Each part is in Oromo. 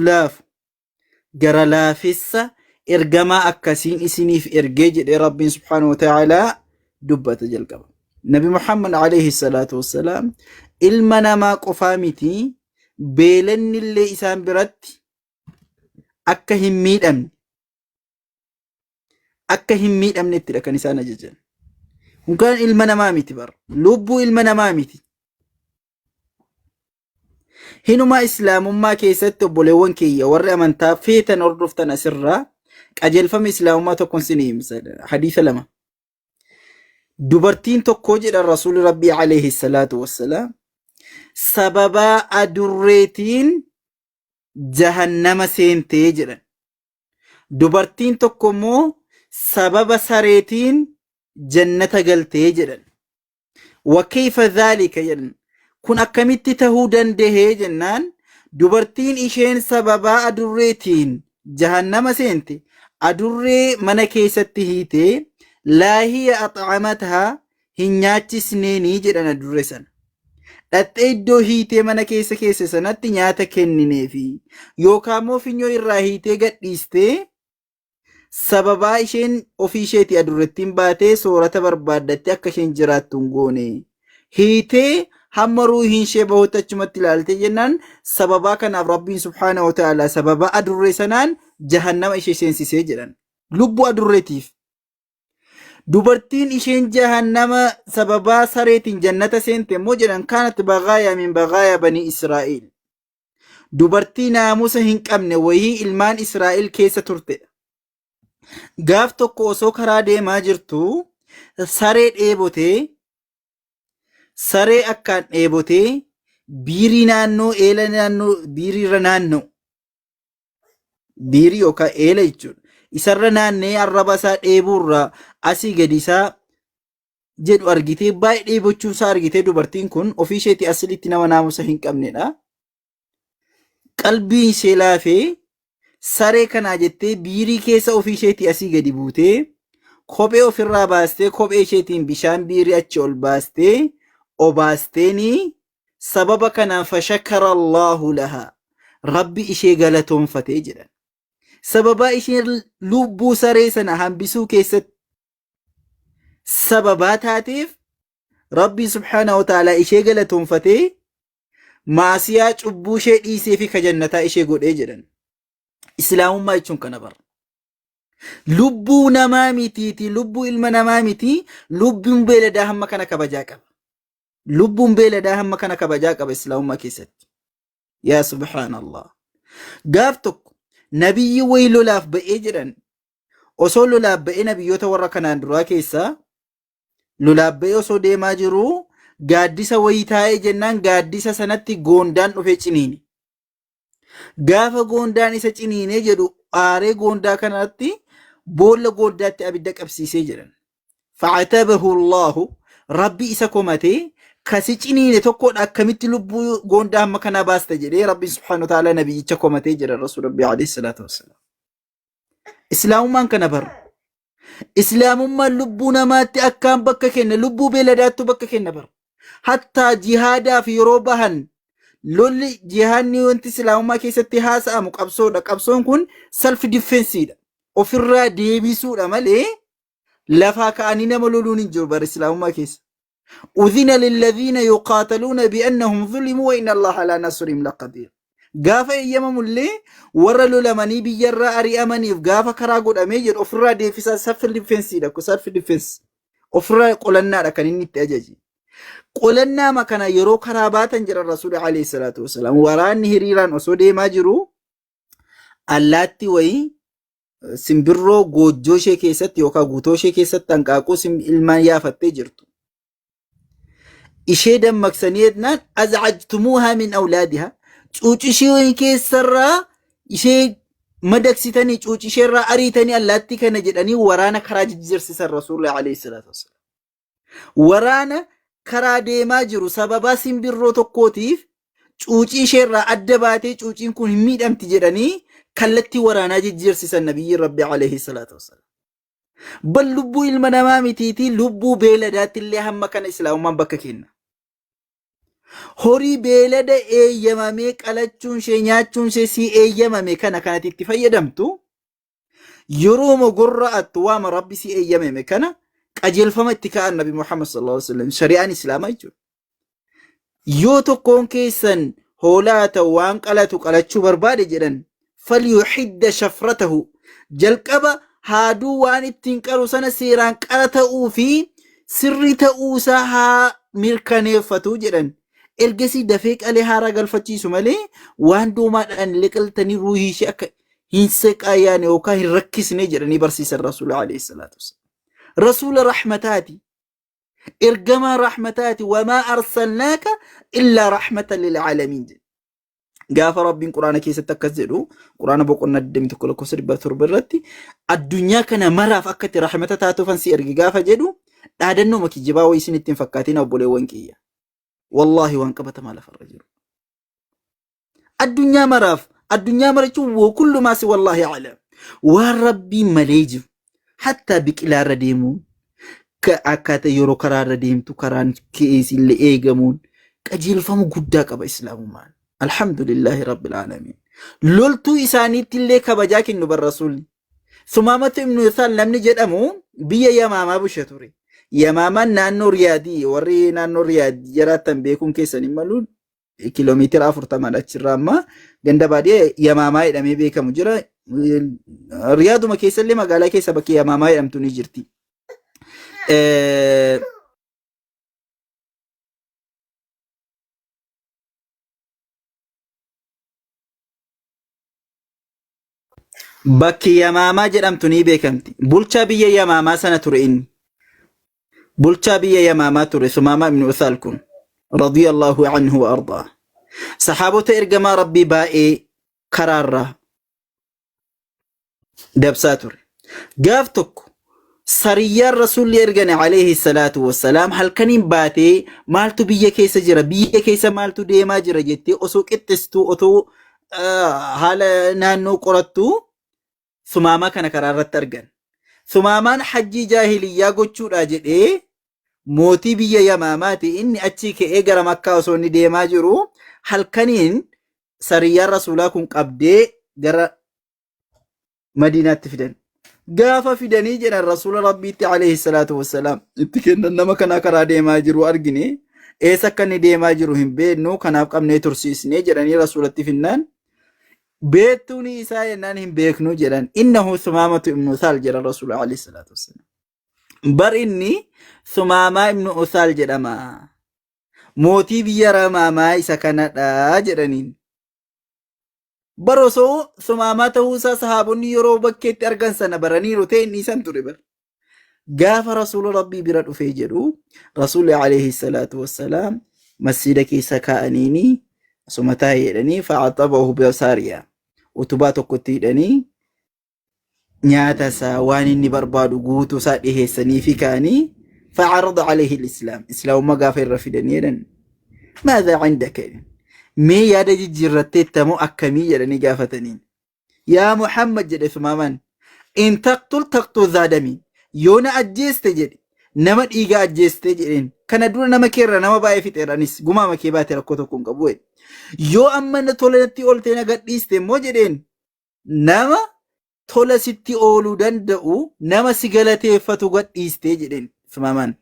laaf gara laafessa ergamaa akkasiin isiniif ergee jedhee rabbiin subhaanahu wa ta'aalaa dubbata jalqaba. Nabi Muhammad alayhi salaatu wassalaam ilma namaa qofaa miti beelanni illee isaan biratti akka hin miidhamnettidha kan isaan ajajan. Hunkaan ilma namaa miti bar lubbuu ilma namaa miti. Hinuma islaamummaa keessatti obboleewwan kiyya warri amantaa feetan hordoftan asirraa qajeelfama islaamummaa tokkoon sin himsa hadiisa lama. Dubartiin tokko jedha rasuulli rabbii alayhi salaatu wassalaam sababaa adurreetiin jahannama seentee jedhan. Dubartiin tokko immoo sababa sareetiin jannata galtee jedhan. Wakkeefa dhaalika jedhan. Kun akkamitti tahuu dandahee jennaan dubartiin isheen sababaa adurreetiin jahannama seente adurree mana keessatti hiitee laa hiya axcamatahaa hin nyaachisneenii jedhan adurree sana. Dhattee iddoo hiitee mana keessa sanatti nyaata kennineefi yookaan immoo finyoo irraa hiitee gadhiistee sababaa isheen ofii isheetii adurrettiin baatee soorata barbaaddatte akka isheen jiraattu hin goone hiitee hamma ruuhiin ishee bahutti achumatti ilaalte jennaan sababaa kanaaf rabbiin subhaanahu wa ta'aalaa sababa adurree sanaan jahannama ishee seensisee jedhan. Lubbuu adurreetiif. Dubartiin isheen jahannama sababaa sareetiin jannata seente immoo jedhan kaanat bagaaya min bagaaya banii Israa'el. Dubartii naamusa hin qabne wayii ilmaan Israa'el keessa turtedha. Gaaf tokko osoo karaa deemaa jirtu saree dheebotee saree akkaan dheebotee biirii naannoo eela naannoo biiriirra naannoo biirii yookaan eela jechuudha. Isarra naannee arraba isaa dheebuurraa asii gadi isaa jedhu argitee baay'ee dheebochuusaa argitee dubartiin kun ofii isheetii asilitti nama naamusa hin qabnedha. Qalbii ishee laafee saree kanaa jettee biirii keessa ofii isheetii asii gadi buutee kophee ofirraa baastee kophee isheetiin bishaan biirii achi ol baastee obaasteeni sababa kanaan fashakara Allahu lahaa rabbi ishee galatoonfatee jedhan. Sababaa isheen lubbuu saree sana hambisuu keessatti sababaa taateef rabbi subhaanahu wa ta'aalaa ishee galatoonfatee maasiyaa cubbuu ishee dhiisee fi kajannataa ishee godhee jedhan. Islaamummaa jechuun kana bara. Lubbuu namaa mitiiti, lubbuu ilma namaa miti, lubbuun beeladaa hamma kana kabajaa qaba. Lubbuun beeladaa hamma kana kabajaa qaba islaamummaa keessatti. Yaa subhaanallah. Gaaf tokko nabiyyi wayii lolaaf ba'ee jedhan. Osoo lolaaf ba'ee nabiyyoota warra kanaan duraa keessaa lolaaf ba'ee osoo deemaa jiru gaaddisa wayii taa'ee jennaan gaaddisa sanatti goondaan dhufee ciniine. Gaafa goondaan isa ciniinee jedhu aaree goondaa kanatti boolla goondaatti abidda qabsiisee jedhan. Fa'atabahu Allahu rabbi isa komatee kasi ciniine tokkodha akkamitti lubbuu goondaa hamma kanaa baasta jedhee rabbi subhaanahu wa ta'aalaa nabiyyicha komatee jedhan rasuul rabbii alayhi salaatu wassalaam. Islaamummaan kana bara. Islaamummaan lubbuu namaatti akkaan bakka kenna, lubbuu beeladaattu bakka kenna bara. Hattaa jihaadaaf yeroo bahan lolli jihaadni wanti islaamummaa keessatti haasa'amu qabsoodha. Qabsoon kun self defensiidha. Ofirraa deebisuudha malee lafaa ka'anii nama loluun hin jiru bara islaamummaa keessa. أذن للذين يقاتلون بأنهم ظلموا وإن الله على نصرهم لقدير. غافا يمم اللي ورلو لمني بيجرى أري أمني غافا كراغود أميجر أفرا ديفيسا سفل ديفنسي لكو سفل ديفنس أفرا قلنا لكن إني تأججي قلنا ما كان يرو كراباتا جرى الرسول عليه الصلاة والسلام وران هريران وسودي ماجرو اللاتي وي سنبرو غوجوشي كيست يوكا غوتوشي كيست تنقاقو سم إلمان يافتي جرتو ishee dammaqsaniidhaan az'ajtumuha min awlaadiha cuucishee keessarraa ishee madaksitanii cuucisheerraa ariitanii allaatti kana jedhanii waraana karaa jijjiirsisan rasuulli alayhi salaatu wassalaam. Waraana karaa deemaa jiru sababa simbirroo tokkootiif cuucisheerraa adda baatee cuuciin kun hin miidhamti jedhanii kallattii waraanaa jijjiirsisan nabiyyi rabbi alayhi salaatu wassalaam. Bal lubbuu ilma namaa mitiitii lubbuu beeladaatti illee hamma kana islaamummaan bakka kenna. horii beelada eeyyamamee qalachuun ishee nyaachuun ishee si eeyyamame kana kanatti itti fayyadamtu yeroo mogorra attu waama rabbi si eeyyamame kana qajeelfama itti ka'an nabi Muhammad sallallahu alaihi wasallam shari'aan islaamaa jechuudha. Yoo tokkoon keessan hoolaa ta'u waan qalatu qalachuu barbaade jedhan falyuhidda shafratahu jalqaba haaduu waan ittiin qalu sana seeraan qara ta'uu fi sirri ta'uusaa haa mirkaneeffatu jedhan. Ergasii dafee qalee haaraa galfachiisu malee waan doomaadhaan liqiltanii ruuhii ishee akka hin seqaayaan yookaan hin rakkisne jedhanii barsiisan rasuula alayhi salaatu wasallam. Rasuula rahmataati. إرجما رحمتاتي وما أرسلناك إلا رحمة للعالمين. قاف ربي قرآن كيس تكذلوا قرآن بقولنا الدم تقول كسر بثر برتي الدنيا كنا مرة فكت رحمة تاتو فنسي إرجع قاف جدو هذا النوم كي جبا ويسين التنفكاتين أو بولي وانكية والله وانكبت ما لف الرجل الدنيا مرف الدنيا مرجو وكل ما سوى الله يعلم وربي مليج حتى بك إلى رديمو كأكات يورو كرار ديمتو كران كيس اللي إيجامون كأجيل فمو قداك بإسلام مان الحمد لله رب العالمين لولتو إساني تلي كبجاك إنو بالرسول ثمامة ابن يثال لم نجد أمو بيا يا ماما بشتوري يا ماما نانو ريادي وري نانو ريادي جراتا بيكون كيسا نمالون كيلومتر أفر تمانا تشراما جندا بادي يا ماما إدامي بيكا مجرى رياضو ما كيسا اللي ما قالا كيسا بكي يا ماما إدامتو نجرتي bakki yamaamaa jedhamtu ni beekamti. Bulchaa biyya yamaamaa sana ture inni. Bulchaa biyya yamaamaa ture Sumaama ibn Uthal kun radiyallahu anhu wa ardaa. Sahaabota ergamaa rabbii baay'ee karaarraa dabsaa ture. Gaaf tokko sariyaan rasuulli ergane alayhi salaatu wassalaam halkaniin baatee maaltu biyya keessa jira biyya keessa maaltu deemaa jira jettee osoo qixxistuu otoo haala naannoo qorattuu Sumaamaa kana karaa irratti argan. Sumaamaan hajjii jaahiliyyaa gochuudha jedhee mootii biyya Yamaamaati inni achii ka'ee gara Makkaa osoo inni deemaa jiru halkaniin sariyaan rasuulaa kun qabdee gara Madiinaatti fidan. Gaafa fidanii jedhan rasuula rabbiitti alayhi salaatu wassalaam itti kennan nama kana karaa deemaa jiru argine eessa akka inni deemaa jiru hin beeknu kanaaf qabnee tursiisnee jedhanii rasuulatti finnaan beektuuni isaa yennaan hin beeknu jedhan innahu Sumaamatu ibnu Usaal jedhan rasuula alayhi salaatu wassalaam bar inni Sumaamaa ibnu Usaal jedhama mootii biyya Ramaamaa isa kanadha jedhaniin barosoo Sumaamaa ta'uusaa sahaabonni yeroo bakkeetti argan sana baraniiru ta'e inni isan ture bar. Gaafa rasuula rabbii bira dhufee jedhu rasuulli alayhi salaatu wassalaam masjida keessa kaa'aniini asuma taa'ee jedhanii fa'axabahu bisaariyaa utubaa tokkotti hidhanii nyaata isaa waan inni barbaadu guutuu isaa dhiheessanii fi kaa'anii fa'arada alayhi lislaam islaamummaa gaafa irra fidanii jedhan maadhaa cindaka mee yaada jijjiirratteettamoo akkamii jedhanii gaafataniin yaa Muhammad jedhe Sumaamaan in taqtul zaadamiin yoo na ajjeeste jedhe nama dhiiga ajjeeste jedheen kana dura nama keerra nama baay'ee fixeeranis gumaama kee baate rakkoo tokko hin qabu yoo amma na tola natti ooltee na gadhiiste immoo jedheen nama tola sitti ooluu danda'u nama si galateeffatu gadhiiste jedheen Sumaamaan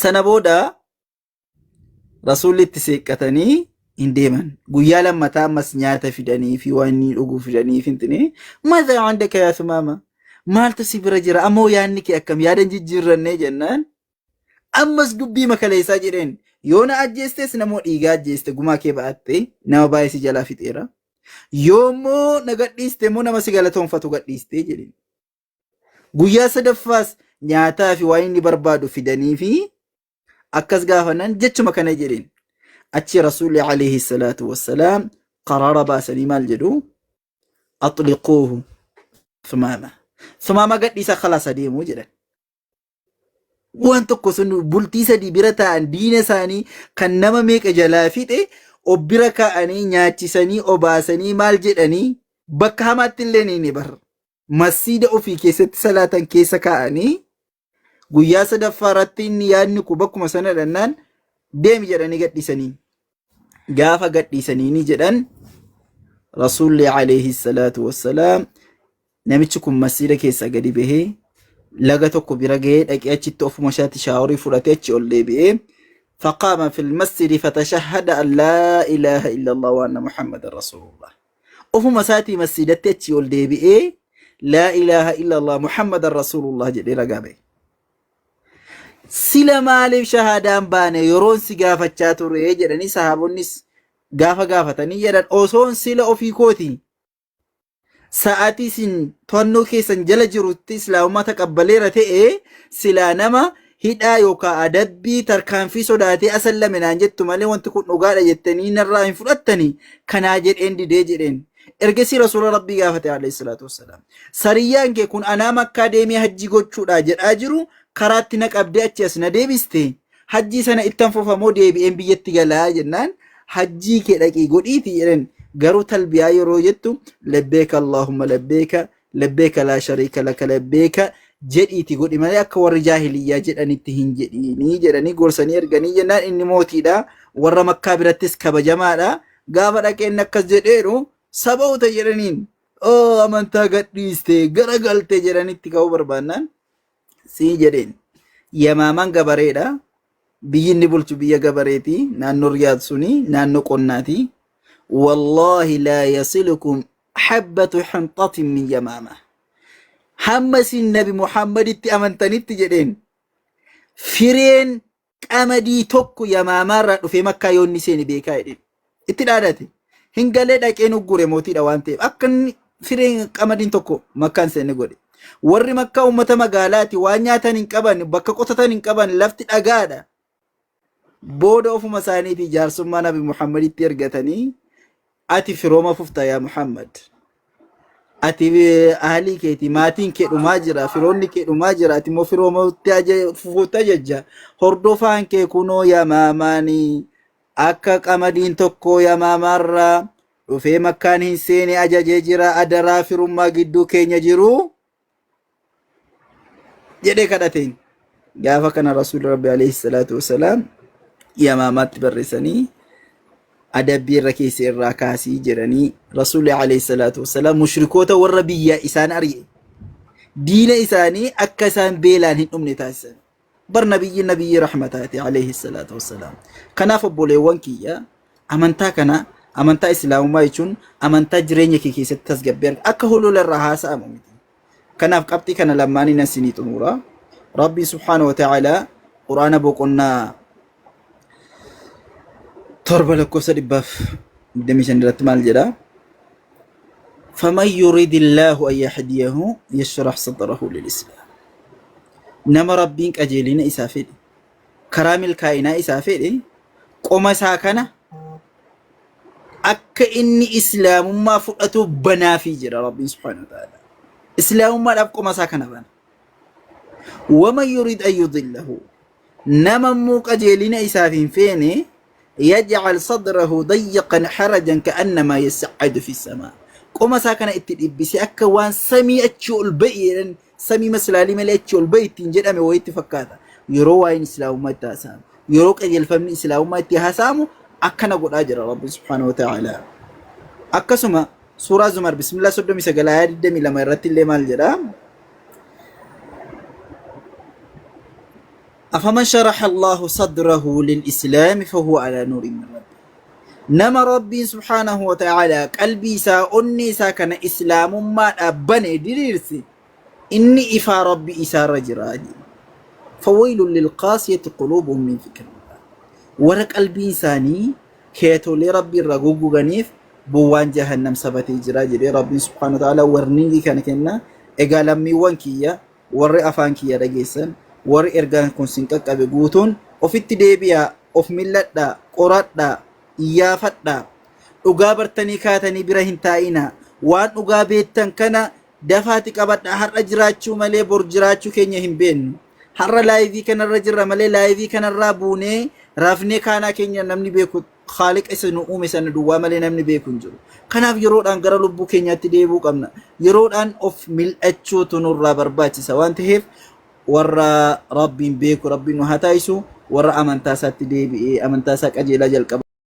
sana booda rasuulli itti seeqqatanii hin deeman guyyaa lammataa ammas nyaata fidanii fi waan inni dhuguu fidanii fintine maadhaa cindaka yaa Sumaama maaltu si bira jira ammoo yaadni kee akkam yaada jijjiirrannee jennaan ammas dubbii makaleessaa jedheen yoo na ajjeestes namoo dhiigaa ajjeeste gumaa kee ba'atte nama baay'ee si jalaa fixeera yoommoo na gadhiiste immoo nama si galatoonfatu gadhiiste jedheen guyyaa sadaffaas nyaataa fi waan inni barbaadu fidanii fi akkas gaafannan jechuma kana jedheen أتي رسول عليه الصلاة والسلام قرار باسني مال جدو أطلقوه ثمامة قد إيسا خلاص ديمو جدا وانتو قصنو بلتيسا دي برتا عن دين ساني كان نما ميك جلافيت وبركا أني نياتي ساني وباسني مال جداني بكامات الليني نبر مسيد أوفي كيسة صلاة كيسا كأني قياسة دفارتين يانكو بكو مسانا لنان deemi jedhanii gadhiisanii gaafa gadhiisanii ni jedhan rasuulli alayhi salaatu wassalaam namichi kun masjiida keessa gadi bahee laga tokko bira gahee dhaqee achitti ofuma isaatti shaaworii fudhatee achi ol deebi'ee فقام في المسجد فتشهد أن لا إله إلا الله وأن محمد رسول الله أفهم ساتي مسجدتي ولدي بإيه لا إله إلا الله محمد رسول الله جدي رقابي سلا مالي شهادان باني يرون سقافة شاتور يجرني صحابونيس قافة تنيجرن أوسون سلا أوفي كوتي ساعتي سن تونو كيسن جلجرو تسلا وما تقبلي رتئي سلا نما hidhaa yookaan adabbii tarkaanfii sodaatee asallaminaan jettu malee wanti kun dhugaadha jettanii narraa hin fudhattanii kanaa jedheen didee jedheen ergasii rasuula rabbii gaafate alayhi salaatu wassalaam sariyyaan kee kun anaa makkaa deemee hajji gochuudha jedhaa jiru karaatti na qabdee achi as na deebiste hajjii sana ittan fufamoo deebi'een biyyatti galaa jennaan hajjii kee dhaqii godhiiti jedhan garuu talbiyaa yeroo jettu labbeeka allahumma labbeeka laa shariika laka labbeeka jedhiiti godhi malee akka warri jaahiliyyaa jedhanitti hin jedhiini jedhanii gorsanii erganii jennaan inni mootiidha warra makkaa birattis kabajamaadha gaafa dhaqeen akkas jedheeru saboota jedhaniin amantaa gadhiiste garagalte jedhanitti ka'uu barbaannaan sii jedheen yamaaman gabareedha biyyi inni bulchu biyya gabareeti naannoo riyaad suni naannoo qonnaati wallaahi laa yasilukum habbatu hinxatin min yamaama hammasin nabi muhammaditti amantanitti jedheen fireen qamadii tokko yamaamarraa dhufee makkaa yoonni seeni beekaa jedheen itti dhaadate hin galee dhaqeen uggure mootiidha waan ta'eef akka fireen qamadiin tokko makkaan seenne godhe warri makkaa ummata magaalaati waan nyaatan hin qaban bakka qotatan hin qaban lafti dhagaadha booda ofuma isaaniitii jaarsummaa nabi muhammaditti ergatanii ati firooma fufta yaa muhammad ati ahli keeti maatiin kee dhumaa jira firoonni kee dhumaa jira ati moo firoomatti fufuuta jajja hordofaan kee kunoo yamaamaani akka qamadiin tokko yamaamarraa dhufee makkaan hin seene ajajee jira adaraa firummaa gidduu keenya jiru jedhee kadhateen gaafa kana rasuul rabbi alayhi salaatu wassalaam yamaamaatti barreessanii adabbii irra keessa irraa kaasii jedhanii rasuulli alayhi salaatu wassalaam mushrikoota warra biyya isaan ari'e diina isaanii akka isaan beelaan hin dhumne taasisan bar nabiyyi rahmataati alayhi salaatu wassalaam kanaaf obboleewwan kiyya amantaa kana amantaa islaamummaa jechuun amantaa jireenya kee keessatti tasgabbii akka holola irraa haasa'amu miti kanaaf qabxii kana lammaanii nan sinii xumura rabbi subhaanahu wa ta'ala quraana boqonnaa torba lakkoofsa dhibbaaf 25 irratti maal jedha فمن يريد الله أن يهديه يشرح صدره للإسلام نما ربين أجلنا إسافد كرام الكائنات إسافد قوم ساكنة أك إني إسلام ما فؤته بنا في جرى ربي سبحانه وتعالى إسلام ما أبقى قوم ساكنة بنا ومن يريد أن يضله نما موك أجلنا إسافين فيني يجعل صدره ضيقا حرجا كأنما يسعد في السماء قوم ساكنة اتدبسي أكا وان سمي أتشو البئي سمي مسلالي ملي أتشو البئي تنجد أمي ويتفكاتا يرو وين إسلام ما تاسام يرو قد يلفمني إسلام ما تهاسامو أكا نقول أجر رب سبحانه وتعالى أكا سما سورة زمر بسم الله سبحانه وتعالى آيات الدمي لما يرتي اللي مال جرام أفمن شرح الله صدره للإسلام فهو على نور من ربه نما ربي سبحانه وتعالى قلبي سا أني سا كان إسلام ما أبني ديرسي إني إفا ربي إسا رجرادي فويل للقاسية قلوبهم من فكر الله ورق قلبي إنساني كيتو لربي الرقوق غنيف بوان جهنم سبتي جراجي ربي سبحانه وتعالى ورنيني كان كنا إقال أمي وانكية ور أفانكية رجيسا ور إرغان كون سنكك أبي قوتون وفي ديبيا وف ملتا قراتنا إيافتنا أقابرتني كاتني برهن تائنا وان أقابيتن كان دفاتك أبدا هر أجراتشو ملي برجراتشو كين يهم بين هر لايفي كان الرجر ملي لايفي كان الرابوني رافني كانا كين نمني بيكو خالق إسنو أومي سندوا ملي نمني بيكو نجرو كناف يرود أن قرى لبو كين يتديبو قمنا يرود أن أف ملأتشو تنور رابرباتي سوان تهيف ور ربي بيكو ربي نهاتايسو warra amantaa isaatti deebi'ee amantaa isaa qajeelaa jalqaba